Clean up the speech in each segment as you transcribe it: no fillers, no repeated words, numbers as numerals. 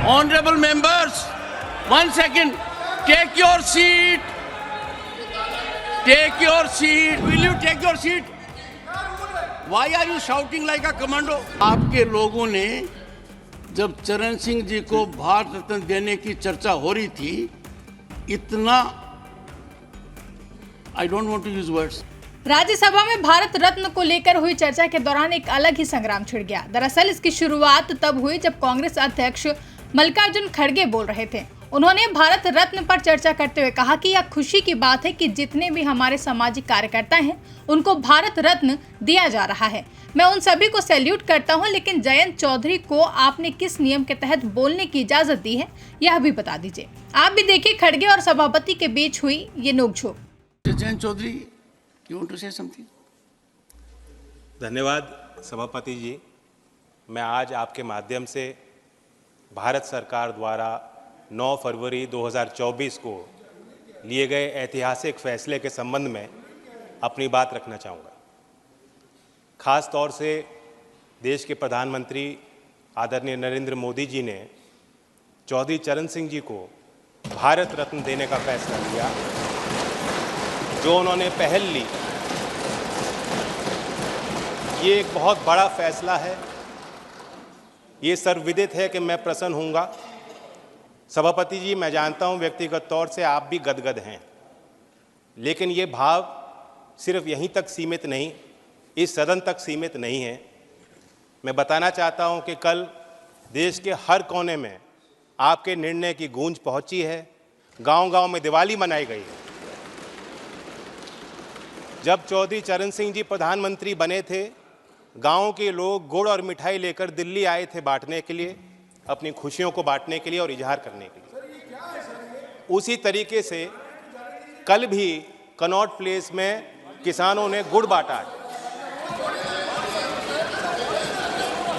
Honorable members, 1 second. Take your seat. Take your seat. Will you take your seat? Why are you shouting like a commando? आपके लोगों ने जब चरण सिंह जी को भारत रत्न देने की चर्चा हो रही थी, इतना I don't want to use words. Rajya Sabha में भारत रत्न को लेकर हुई चर्चा के दौरान एक अलग ही संग्राम छिड़ गया। दरअसल इसकी शुरुआत तब हुई जब कांग्रेस अध्यक्ष मल्लिकार्जुन खड़गे बोल रहे थे। उन्होंने भारत रत्न पर चर्चा करते हुए कहा कि यह खुशी की बात है कि जितने भी हमारे सामाजिक कार्यकर्ता हैं उनको भारत रत्न दिया जा रहा है। मैं उन सभी को सैल्यूट करता हूं, लेकिन जयंत चौधरी को आपने किस नियम के तहत बोलने की इजाजत दी है, यह भी बता दीजिए। आप भी देखिए खड़गे और सभापति के बीच हुई ये नोकझोंक। Jayant Chaudhary, you want to say something? धन्यवाद सभापति जी। मैं आज आपके माध्यम से भारत सरकार द्वारा 9 फरवरी 2024 को लिए गए ऐतिहासिक फैसले के संबंध में अपनी बात रखना चाहूँगा। खास तौर से देश के प्रधानमंत्री आदरणीय नरेंद्र मोदी जी ने चौधरी चरण सिंह जी को भारत रत्न देने का फैसला लिया, जो उन्होंने पहल ली। ये एक बहुत बड़ा फैसला है। ये सर्वविदित है कि मैं प्रसन्न हूँगा। सभापति जी, मैं जानता हूँ व्यक्तिगत तौर से आप भी गदगद हैं, लेकिन ये भाव सिर्फ यहीं तक सीमित नहीं, इस सदन तक सीमित नहीं है। मैं बताना चाहता हूँ कि कल देश के हर कोने में आपके निर्णय की गूंज पहुँची है। गांव-गांव में दिवाली मनाई गई है। जब चौधरी चरण सिंह जी प्रधानमंत्री बने थे, गांव के लोग गुड़ और मिठाई लेकर दिल्ली आए थे बांटने के लिए, अपनी खुशियों को बांटने के लिए और इजहार करने के लिए। उसी तरीके से कल भी कनॉट प्लेस में किसानों ने गुड़ बांटा है।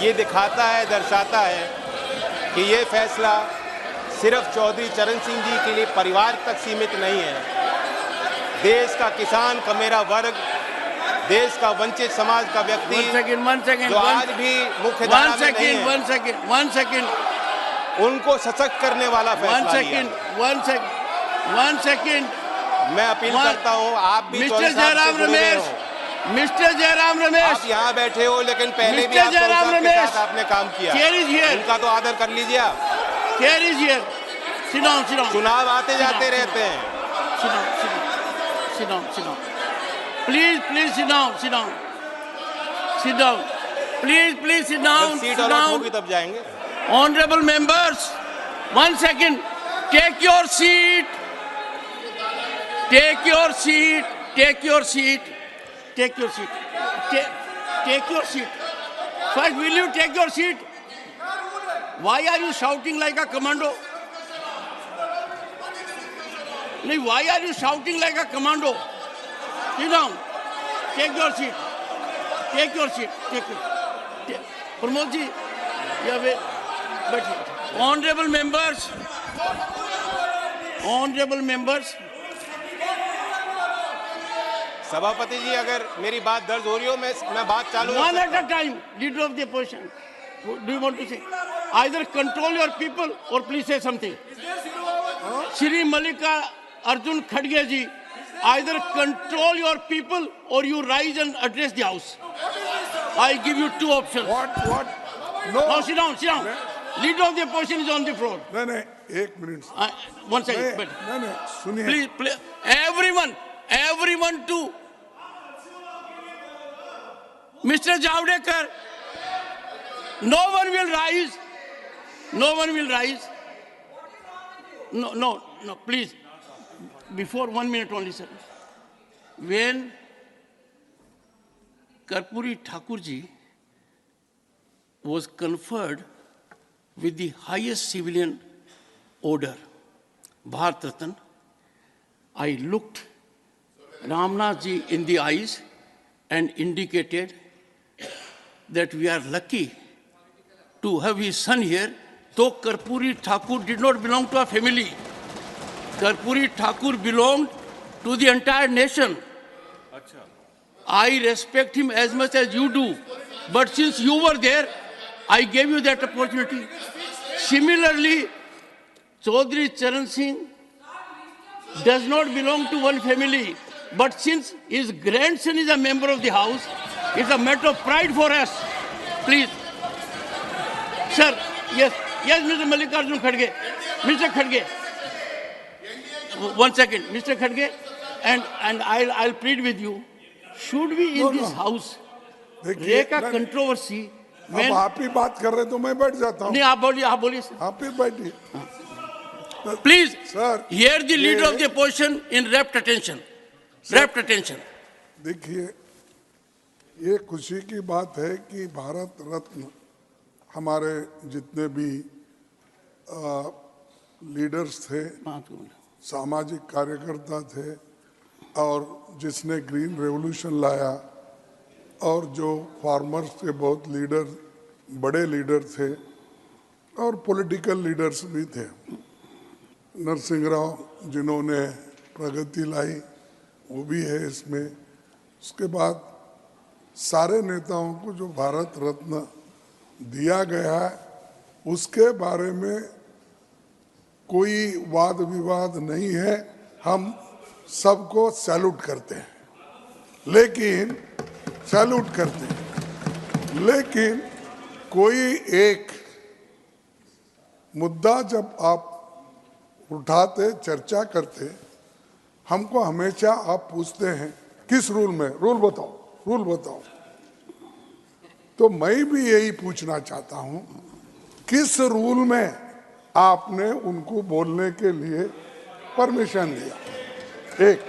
ये दिखाता है, दर्शाता है कि ये फैसला सिर्फ चौधरी चरण सिंह जी के लिए परिवार तक सीमित नहीं है। देश का किसान, कमेरा वर्ग, देश का वंचित समाज का व्यक्ति जो आज भी मुख्य धारा में नहीं है, one second, उनको सशक्त करने वाला फैसला लिया। one second. मैं अपील करता हूं, आप भी मिस्टर जयराम रमेश, आप यहाँ बैठे हो, लेकिन पहले भी आप चौधरी साहब के साथ आपने काम किया, उनका तो आदर कर लीजिए आप। Sit down. चुनाव आते जाते रहते हैं। Sit down. Please sit down. Please sit down. जब सीट अलॉट होगी तब जाएंगे। Honorable members, 1 second. Take your seat. Take your seat. First, will you take your seat? Why are you shouting like a commando? Why are you shouting like a commando? Sit down. Take your seat. Pramod ji, you have a... Honorable members. सभापति जी, अगर मेरी बात दर्ज हो रही हो, मैं बात चालू One at a time. Leader of the opposition. Do you want to say? Either control your people or please say something. Shri Mallika-Arjun Khadge ji, either control your people or you rise and address the house. I give you 2 options. What? No, sit down. Leader of the opposition is on the floor. नहीं, 1 minute. 1 second. नहीं, सुनिए। Please, everyone to Mr. Javadekar. No one will rise. No, please. Before 1 minute only, sir. When Karpuri Thakur ji was conferred with the highest civilian order, Bharat Ratna, I looked Ramnath ji in the eyes and indicated that we are lucky to have his son here, though Karpuri Thakur did not belong to a family. Karpuri Thakur belonged to the entire nation. I respect him as much as you do. But since you were there, I gave you that opportunity. Similarly, Chaudhry Charan Singh does not belong to one family, but since his grandson is a member of the house, it's a matter of pride for us. Please. Sir, yes, Mr. Mallikarjun Kharge. Mr. Kharge. 1 second, Mr. Kharge, and I'll plead with you. Should we in this house देखिए रेका controversy अब आप ही बात कर रहे तो मैं बैठ जाता हूँ। नहीं, आप बोलिए सर। आप ही बैठिए। Please sir, hear the leader of the opposition in rapt attention. देखिए, ये खुशी की बात है कि भारत रत्न हमारे जितने भी लीडर्स थे, सामाजिक कार्यकर्ता थे, और जिसने ग्रीन रेवोल्यूशन लाया, और जो फार्मर्स के बहुत लीडर, बड़े लीडर थे, और पॉलिटिकल लीडर्स भी थे। नरसिंह राव जिन्होंने प्रगति लाई, वो भी है इसमें। उसके बाद सारे नेताओं को जो भारत रत्न दिया गया है, उसके बारे में कोई वाद विवाद नहीं है। हम सबको सैल्यूट करते हैं, लेकिन कोई एक मुद्दा जब आप उठाते, चर्चा करते, हमको हमेशा आप पूछते हैं किस रूल में, रूल बताओ। तो मैं भी यही पूछना चाहता हूं, किस रूल में आपने उनको बोलने के लिए परमिशन दिया? एक,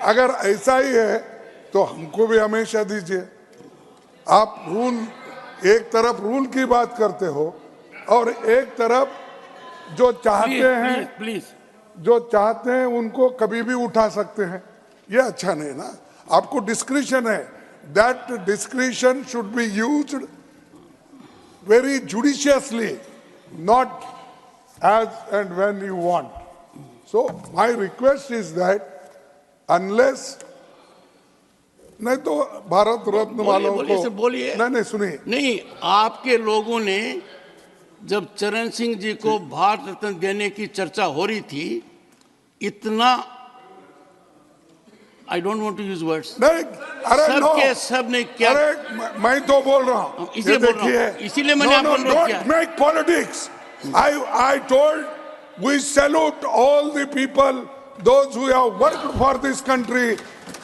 अगर ऐसा ही है तो हमको भी हमेशा दीजिए। आप रूल, एक तरफ रूल की बात करते हो और एक तरफ जो चाहते हैं उनको कभी भी उठा सकते हैं। ये अच्छा नहीं ना। आपको डिस्क्रिशन है, that discretion should be used very judiciously, not as and when you want. So my request is that unless, नहीं तो भारत रत्न वालों को बोलिए। नहीं सुनिए। नहीं, आपके लोगों ने जब चरण सिंह जी को भारत रत्न देने की चर्चा हो रही थी, इतना, I don't want to use words, नहीं, अरे सब ने क्या, अरे मैं तो बोल रहा हूँ, इसीलिए मैंने आपको अनुरोध किया। Don't make politics. I told we salute all the people, those who have worked for this country,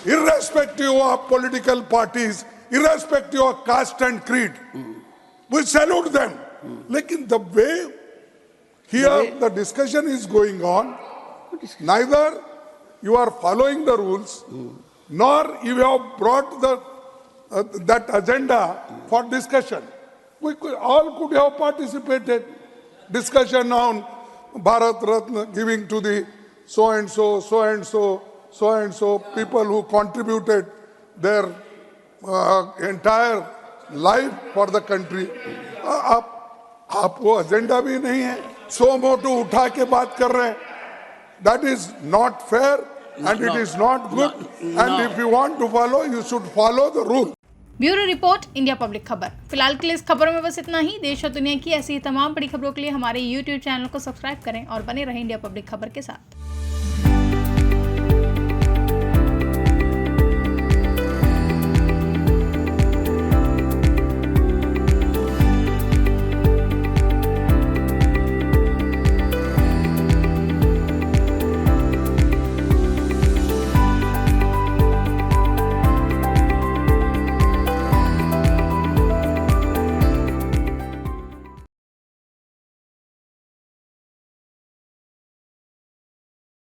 irrespective of political parties, irrespective of caste and creed. We salute them. Lekin the way here the discussion is going on, neither you are following the rules, nor you have brought that agenda for discussion. We all could have participated. Discussion on Bharat Ratna giving to the so and so people who contributed their entire life for the country. आप वो agenda भी नहीं है, सो मोटो उठा के बात कर रहे हैं. That is not fair and it is not good. And if you want to follow, you should follow the rule. Bureau report, India public खबर। फिलहाल के लिए इस खबरों में बस इतना ही। देश और दुनिया की ऐसी ही तमाम बड़ी खबरों के लिए हमारे YouTube चैनल को सब्सक्राइब करें और बने रहें इंडिया पब्लिक खबर के साथ।